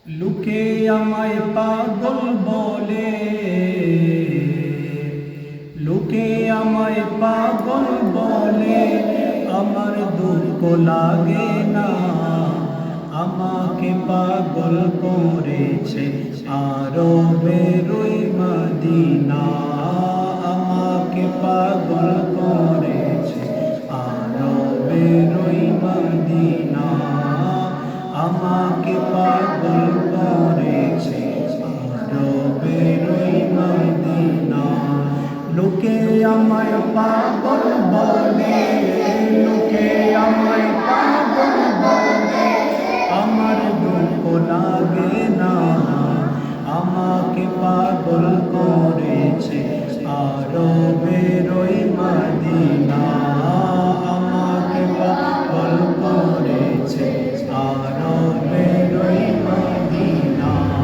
লোকে আমায় পাগল বলে, লোকে আমায় পাগল বলে, আমার দুঃখ লাগে না। আমাকে পাগল করেছে আরবের ওই মদিনা। আমাকে পাগল করেছে আরবের ওই মদিনা। আমাকে পাগল করেছে আরবের ওই মদিনা। লোকে আমায় পাগল বলে, লোকে আমায় পাগল বলে, আমার দুঃখ লাগে না। আমাকে পাগল করেছে আরবের ওই মদিনা। আমাকে পাগল করেছে আরবের